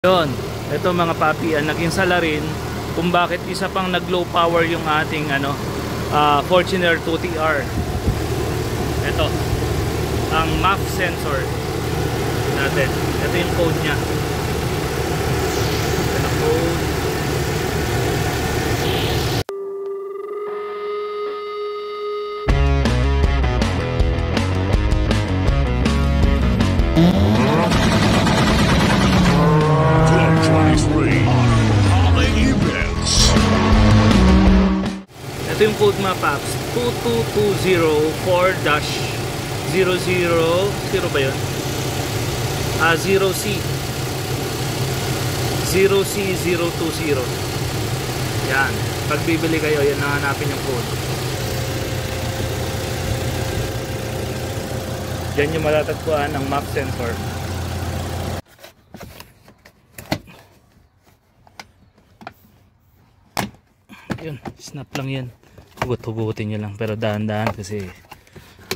Yun, ito mga papi, naging salarin kung bakit isa pang nag-low power yung ating Fortuner 2TR. Ito, ang MAF sensor natin. Ito yung code nya. Ito na code. Ito yung code mga paps, 22204-00, ba yun? 0C 0C020. Yan, pag bibili kayo, yan nahanapin yung code. Yan yung matatagpuan ng MAF sensor. Yun, snap lang yan. Hugot-hugutin nyo lang, pero dahan-dahan kasi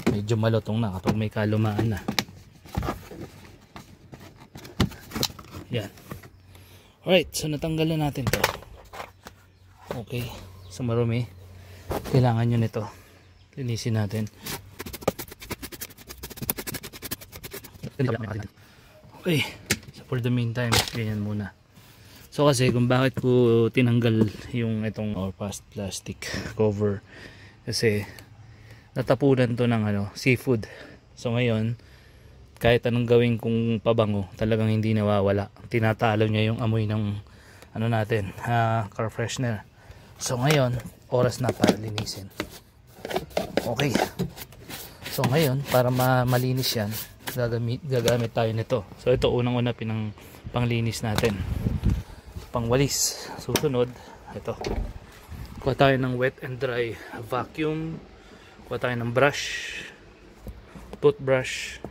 medyo malutong na kapag may kalumaan na. Yan. Alright, so natanggal na natin to. Okay, sa marumi kailangan nyo nito, linisin natin. Okay, so for the meantime, ganyan muna. So kasi kung bakit ko tinanggal yung itong past plastic cover, kasi natapunan to ng seafood. So ngayon kahit anong gawin kong pabango, talagang hindi nawawala. Tinatalo niya yung amoy ng natin, car freshener. So ngayon oras na para linisin. Okay, so ngayon para malinis yan, gagamit tayo nito. So ito unang-una panglinis natin, pangwalis. Susunod ito, kuha tayo ng wet and dry vacuum, kuha tayo ng brush, toothbrush,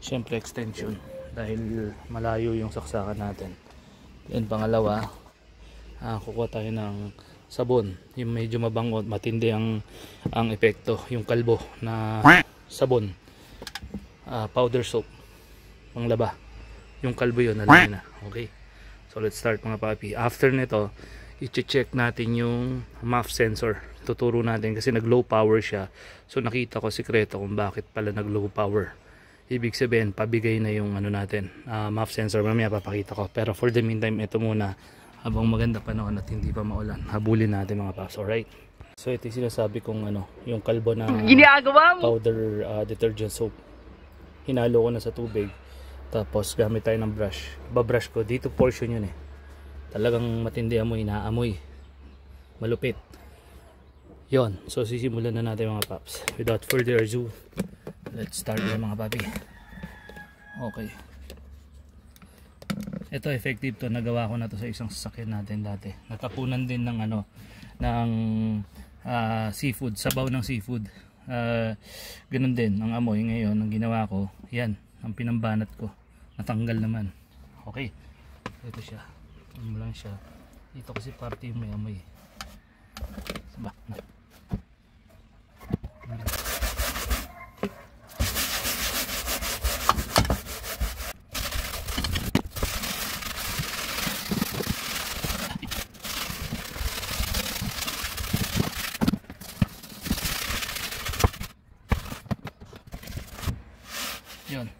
syempre extension dahil malayo yung saksakan natin. Then pangalawa, kukuha tayo ng sabon, yung medyo mabango, matindi ang epekto, yung kalbo na sabon, powder soap, panglaba, yung kalbo yun, alam na. Okay, so let's start mga papi. After nito, i-check natin yung MAF sensor. Tuturo natin kasi nag-low power siya. So nakita ko sikreto kung bakit pala nag-low power. Ibig sabihin, pabigay na yung natin, MAF sensor. Mamaya papakita ko. Pero for the meantime, ito muna. Habang maganda panahon at hindi pa maulan, habulin natin mga paps. Alright? So ito yung sinasabi kong yung kalbo na powder detergent soap. Hinalo ko na sa tubig. Tapos gamit tayo ng brush. Babrush ko dito, portion yun talagang matindi amoy, naamoy malupit yon. So sisimulan na natin mga paps. Without further ado, let's start na mga papi. Okay, ito effective to. Nagawa ko na to sa isang sasakyan natin dati. Natapunan din ng ng seafood, sabaw ng seafood. Ganun din ang amoy. Ngayon ang ginawa ko, yan ang pinambanat ko, natanggal naman. Okay, ito siya, mo lang siya dito kasi party yung may amoy. Yun.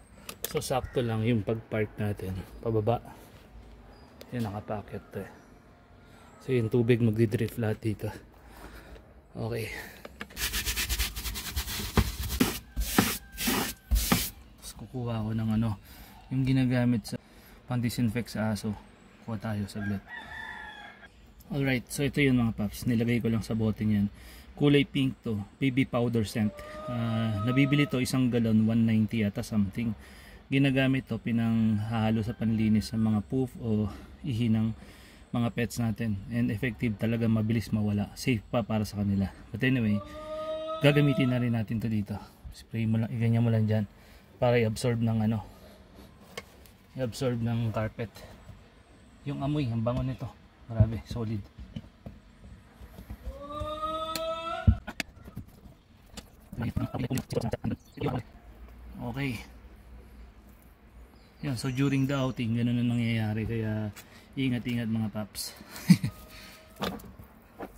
So sakto lang yung pag-park natin pababa. Yan, nakapacket to So yung tubig magdi-drift lahat dito. Okay. Tapos kukuha ko ng yung ginagamit sa pang-disinfect sa aso. Kuha tayo saglit. Alright, so ito yun mga paps. Nilagay ko lang sa bote niyan. Kulay pink to, baby powder scent. Nabibili to 1 galon, 190 yata something. Ginagamit to pinanghalo sa panlinis ng mga poof o ihi ng mga pets natin. And effective talaga, mabilis mawala. Safe pa para sa kanila. But anyway, gagamitin na rin natin to dito. Spray mo lang, iganyan mo lang dyan para i-absorb ng i-absorb ng carpet. Yung amoy, ang bango nito. Grabe, solid. Okay. Yan, so during the outing, ganun na nangyayari. Kaya ingat-ingat mga paps.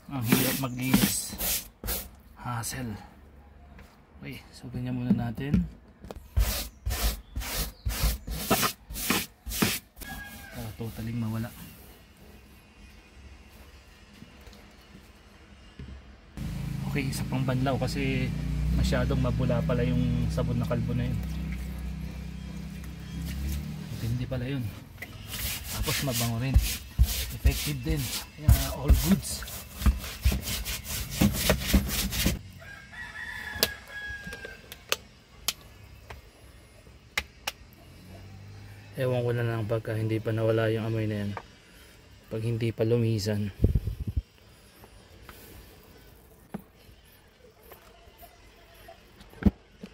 Ang hirap maglinis. Hassle. Okay, so ganyan muna natin. Para totally mawala. Okay, isa pang banlaw kasi masyadong mabula pala yung sabon na kalbo na yun. Hindi pala yun. Tapos mabango rin. Effective din. Kaya all goods. Ewan ko na lang pagka hindi pa nawala yung amoy na yan. Pag hindi pa lumisan.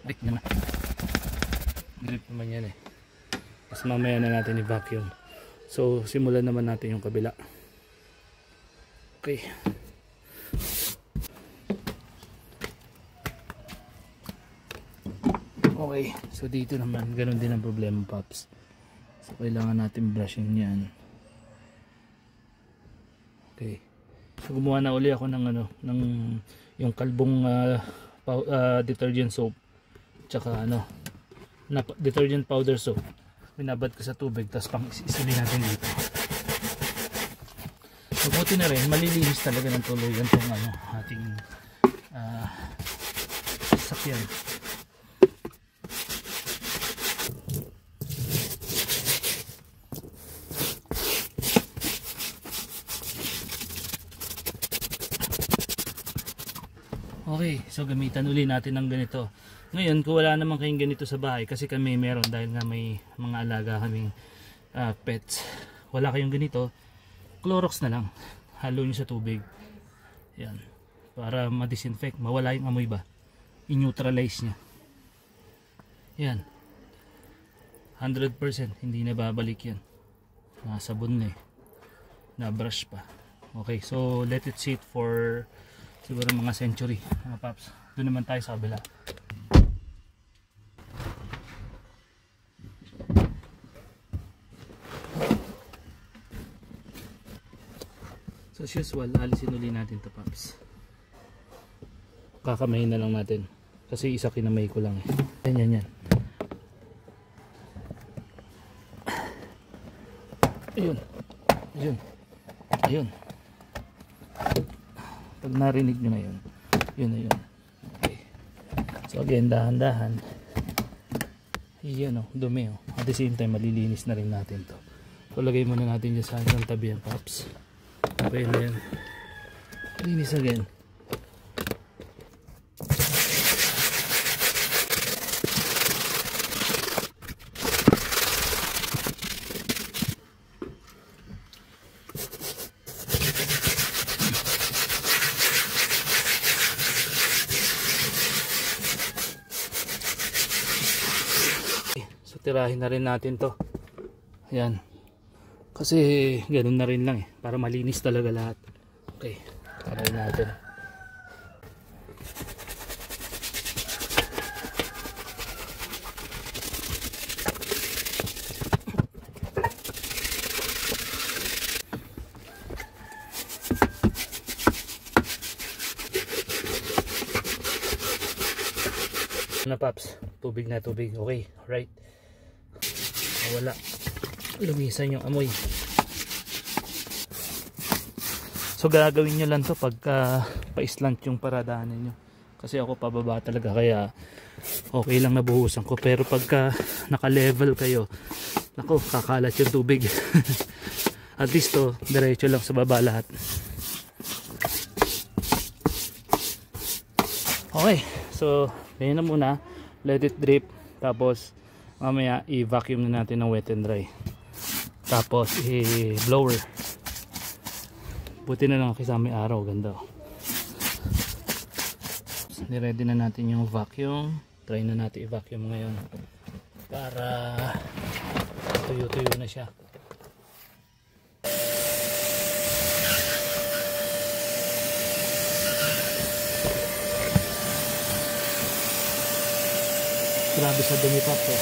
Dik na. Grip naman yan eh. Tapos mamaya na natin i-vacuum. So simulan naman natin yung kabila. Okay. Okay. So dito naman ganun din ang problema, Pops. So kailangan natin brushing yan. Okay. So gumawa na uli ako ng ng yung kalbong detergent soap. Tsaka detergent powder soap. Binabad ko sa tubig, tapos pang isili natin dito. Mabuti na rin, malilinis talaga ng tuluyan itong ating sakyan. Okay, so gamitan uli natin ng ganito. Ngayon, kung wala naman kayong ganito sa bahay, kasi kami meron dahil nga may mga alaga kaming pets. Wala kayong ganito, Clorox na lang. Halo nyo sa tubig. Yan. Para ma-disinfect, mawala yung amoy ba. I-neutralize nya. Yan. 100% hindi na babalik yan. Nasabon na eh. Na-brush pa. Okay, so let it sit for siguro mga century, mga paps. Doon naman tayo sa kabila. So as usual, alisin uli natin ito, Pops. Kakamayin na lang natin. Kasi isa kinamay ko lang eh. Yan. Ayun. Pag narinig nyo na yun. Yun. Okay. So again, dahan-dahan. Yan dumi oh. At the same time, malilinis na rin natin to. So lagay muna natin dyan sa isang tabi yan, Pops. Okay na yan. Linis again. So tirahin na rin natin to. Ayan. Kasi ganun na rin lang eh. Para malinis talaga lahat. Okay. Tarayin natin. Paps. Tubig na tubig. Okay. Alright. Wala. Lumisan yung amoy. So gagawin nyo lang to pagka pa-slant yung paradaanan nyo. Kasi ako pababa talaga kaya okay lang nabuhusan ko. Pero pagka naka-level kayo, nako, kakalat yung tubig. At least to, diretso lang sa baba lahat. Okay, so ganyan na muna. Let it drip. Tapos mamaya i-vacuum na natin ng wet and dry. Tapos i-blower. Buti na lang kasama yung araw. Ganda. Niready na natin yung vacuum. Try na natin i-vacuum ngayon. Para tuyo-tuyo na siya. Grabe sa dumi pa to.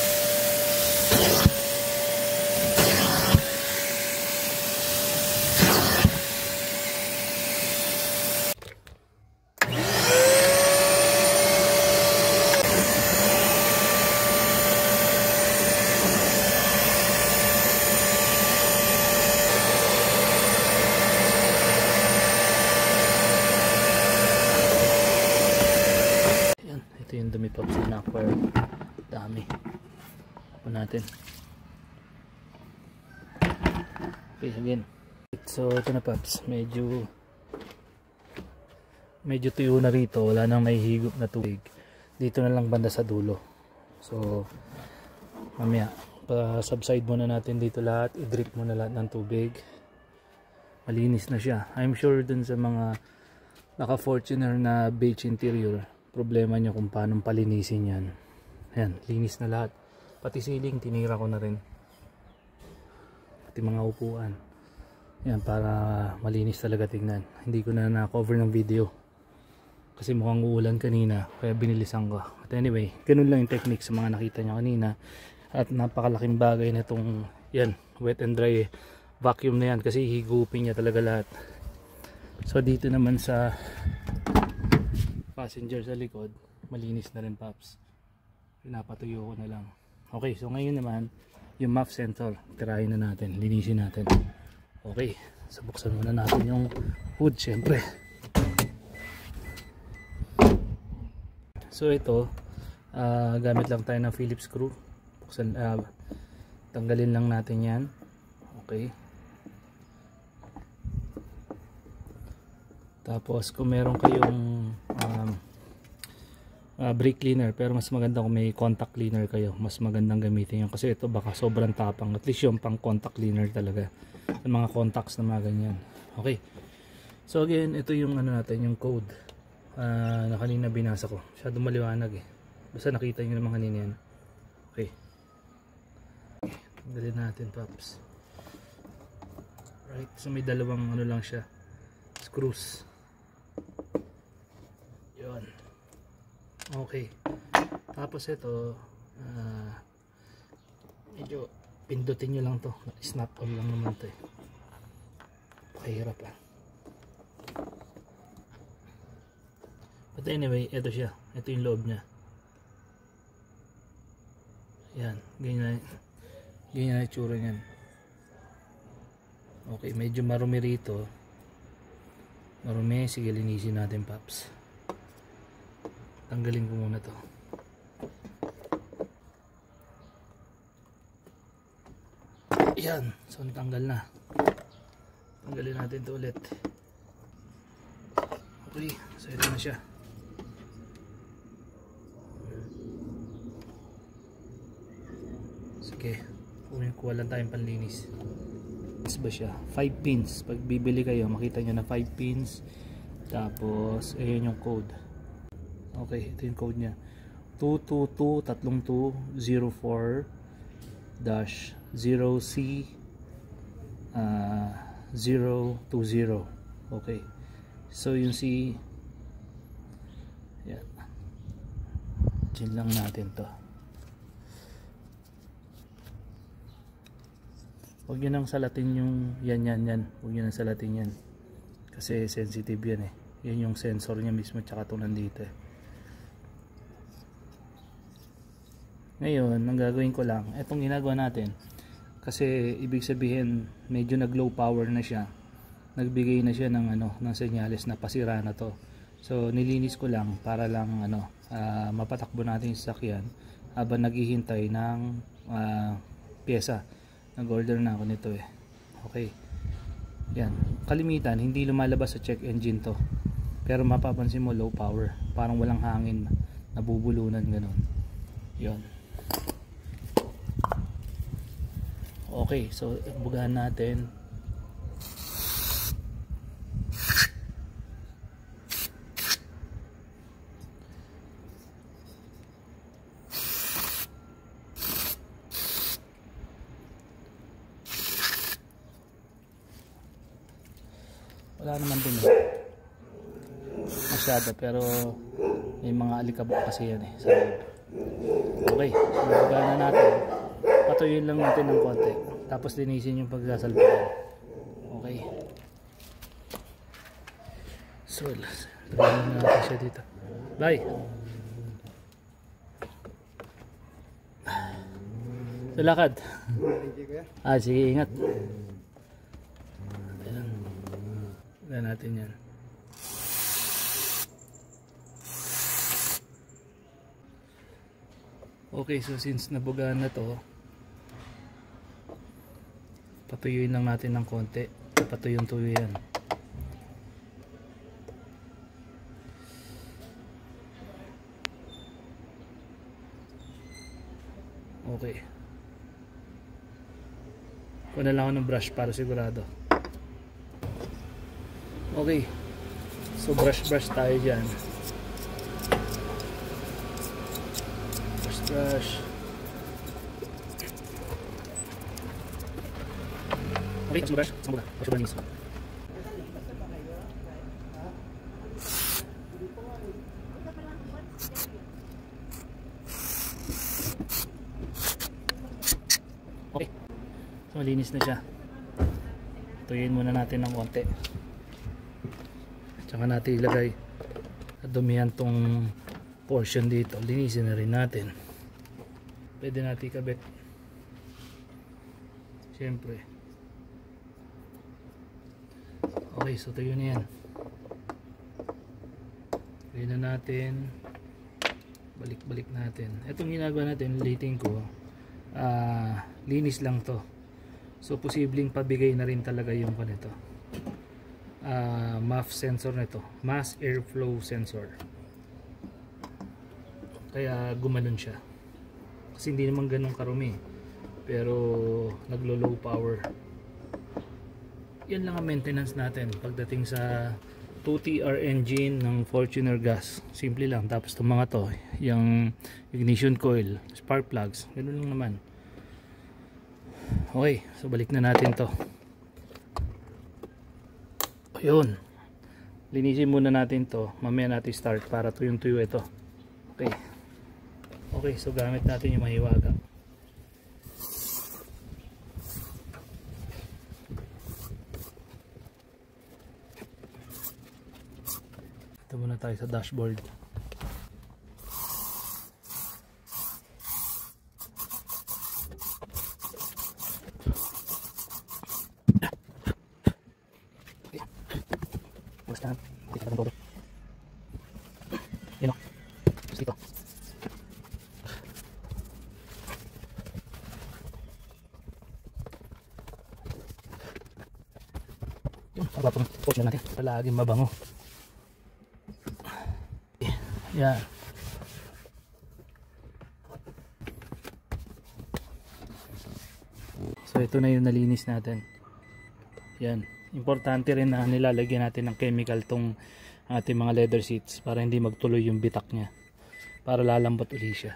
Pops na acquire. Dami. Open natin. Okay, again. So ito na Pops, medyo tuyo na rito, wala nang nahihigop na tubig. Dito na lang banda sa dulo. So mamaya pa-subside muna natin dito lahat, i-drip muna lahat ng tubig. Malinis na siya. I'm sure dun sa mga naka Fortuner na beige interior, problema nyo kung paano palinisin yan. Ayan, linis na lahat. Pati ceiling tinira ko na rin, pati mga upuan. Yan, para malinis talaga tingnan. Hindi ko na na-cover ng video kasi mukhang uulan kanina, kaya binilisan ko. But anyway, ganun lang yung technique sa mga nakita nyo kanina. At napakalaking bagay na itong yan, wet and dry vacuum na yan, kasi higupin niya talaga lahat. So dito naman sa passenger sa likod, malinis na rin Pops. Pinapatuyo ko na lang. Okay, so ngayon naman yung MAF sensor, tirahin na natin, linisin natin. Okay, so buksan muna natin yung hood syempre. So ito, gamit lang tayo ng Phillips screw. Buksan, tanggalin lang natin yan. Okay. Tapos kung meron kayong brake cleaner, pero mas maganda kung may contact cleaner kayo, mas magandang gamitin yun, kasi ito baka sobrang tapang. At least yung pang contact cleaner talaga, sa mga contacts na mga ganyan. Okay, so again, ito yung ano natin, yung code na kanina binasa ko. Masyado maliwanag eh, basta nakita nyo naman kanina yan. Okay, dalhin natin Pops. Right, so may dalawang ano lang siya, screws. Yun. Okay, tapos ito medyo pindutin nyo lang to, snap on lang naman to eh. Pakihirap lang. But anyway, ito siya, ito yung loob nya. Yan, ganyan na itsura nyan. Okay, medyo marumi rito, marumi. Sige, linisin natin Pops. Tanggalin ko muna to. Yan, so tanggal na. Tanggalin natin to ulit. Okay, so ito na siya. Sige, kuha lang tayong panlinis. Pins ba siya? 5 pins. Pag bibili kayo, makita nyo na 5 pins. Tapos ayun yung code. Okay, ito yung code nya, 222-3204-0C020. Okay, so yung C, yan, dyan lang natin to. Huwag nyo nang salatin yung yan. Huwag nyo nang salatin yan, kasi sensitive yan eh. Yan yung sensor nya mismo, tsaka ito nandito eh. Ngayon, ang gagawin ko lang, itong ginagawa natin, kasi ibig sabihin medyo nag low power na siya, nagbigay na siya ng ng senyales na pasira na to. So nilinis ko lang para lang mapatakbo natin yung sasakyan habang naghihintay ng pyesa. Nag-order na ako nito eh. Okay, yan, kalimitan hindi lumalabas sa check engine to, pero mapapansin mo low power, parang walang hangin, nabubulunan ganun. Yon. Okay, so bugahan natin. Wala naman din masyado, pero may mga alikabok kasi yan eh sa loob. Okay, so bugahan na natin. Patuyuin lang natin ng konti, tapos linisin yung pagsasalbakan. Okay, so lagyan na natin siya dito. Bye. So lakad. Sige, ingat. Lagyan natin yan. Okay, so since nabugaan na to, patuyuin lang natin ng konti. Patuyong-tuyo yan. Okay. Kuha na lang ako ng brush para sigurado. Okay. So brush tayo dyan. Brush. Okay, tapos brush. Saan muna? Tapos brush. Okay. So malinis na siya. Tuyuin muna natin ng konti. Tsaka natin ilagay at dumihan tong portion dito. Linisin na rin natin. Pwede natin ikabit. Siyempre. Okay, so tuyo na yan. Tuyo na natin. Balik natin. Itong ginagawa natin, ulitin ko, linis lang to. So posibleng pabigay na rin talaga yung kanito. MAF sensor nito, mass airflow sensor. Kaya gumanon siya. Kasi hindi naman ganun karumi, pero naglo-low power. Yan lang ang maintenance natin pagdating sa 2TR engine ng Fortuner gas. Simple lang. Tapos itong mga to, yung ignition coil, spark plugs, ganun lang naman. Okay, so balik na natin to. Ayun, linisin muna natin to, mamaya natin start para tuyong-tuyo ito. Okay, so gamit natin yung mahiwaga. Ito muna tayo sa dashboard. Yun o. Dito. Yun. Ang gwapo ng coach na natin. Palaging mabango. Yan. So ito na yung nalinis natin. Yan. Importante rin na nilalagyan natin ng chemical tong ating mga leather seats para hindi magtuloy yung bitak niya, para lalambot uli siya.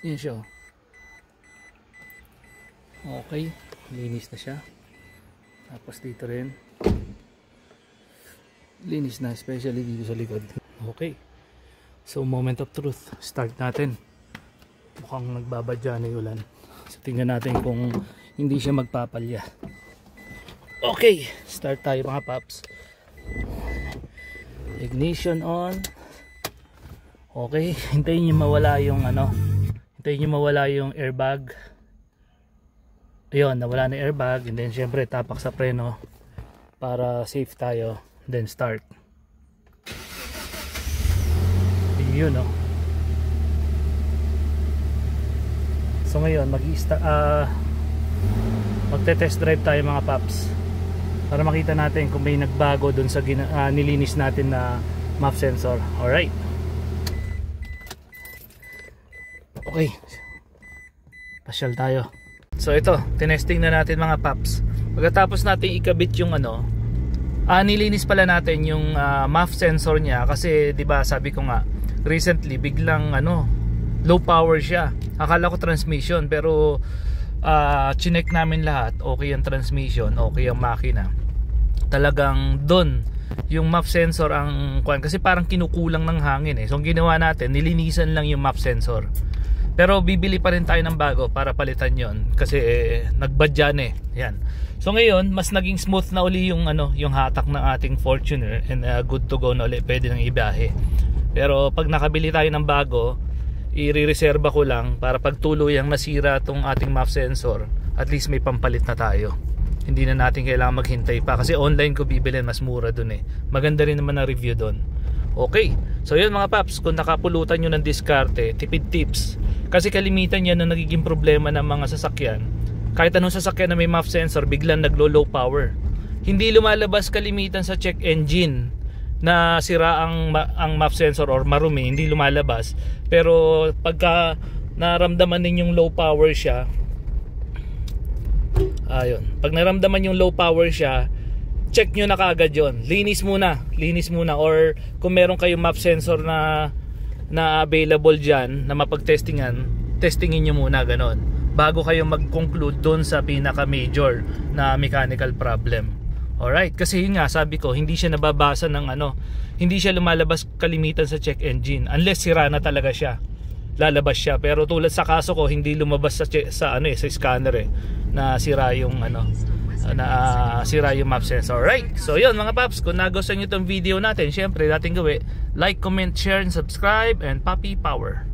Yan siya. Okay, linis na siya. Tapos dito rin linis na, especially dito sa likod. Okay, so moment of truth, start natin. Mukhang nagbabadya na yung ulan, so tingnan natin kung hindi siya magpapalya. Okay, start tayo mga paps. Ignition on. Okay, hintayin nyo mawala yung hintayin nyo mawala yung airbag. Ayun, nawala na airbag. And then syempre tapak sa preno para safe tayo. Then start. Yun no. So ngayon magte-test drive tayo mga paps, para makita natin kung may nagbago dun sa nilinis natin na MAF sensor. Alright. Okay. Pasyal tayo. So ito, tinesting na natin mga paps. Pagkatapos natin ikabit yung nilinis pala natin yung MAF sensor niya kasi 'di ba sabi ko nga recently biglang low power siya. Akala ko transmission, pero chinek namin lahat, okay ang transmission, okay ang makina. Talagang doon yung MAF sensor ang kasi parang kinukulang ng hangin So ang ginawa natin, nilinisan lang yung MAF sensor. Pero bibili pa rin tayo ng bago para palitan yon kasi nagbadya na Yan. So ngayon, mas naging smooth na uli yung yung hatak ng ating Fortuner and good to go na uli, pwede nang ibiyahe. Pero pag nakabili tayo ng bago, i-reserva ko lang para pag tuluyang nasira tong ating MAF sensor, at least may pampalit na tayo. Hindi na natin kailangan maghintay pa kasi online ko bibilin, mas mura dun Maganda rin naman ang review dun. Okay, so yun mga paps, kung nakapulutan nyo ng diskarte, tipid tips. Kasi kalimitan yan na nagiging problema ng mga sasakyan. Kahit anong sasakyan na may MAP sensor, biglang naglo-low power. Hindi lumalabas kalimitan sa check engine na sira ang MAP sensor or marumi, hindi lumalabas. Pero pagka naramdaman ninyong low power siya, pag naramdaman yung low power siya, check nyo na kaagad yun. Linis muna. Or kung meron kayong MAP sensor na available dyan na mapag-testingan, testingin nyo muna ganon bago kayo mag-conclude dun sa pinaka major na mechanical problem. Alright, kasi yun nga sabi ko, hindi siya nababasa ng hindi siya lumalabas kalimitan sa check engine unless sira na talaga siya. Lalabas siya, pero tulad sa kaso ko, hindi lumabas sa scanner na sira yung sira yung MAP sensor. Alright, so yun mga paps, kung nagustuhan nyo itong video natin, syempre dating gawin like, comment, share, and subscribe, and Papi Power.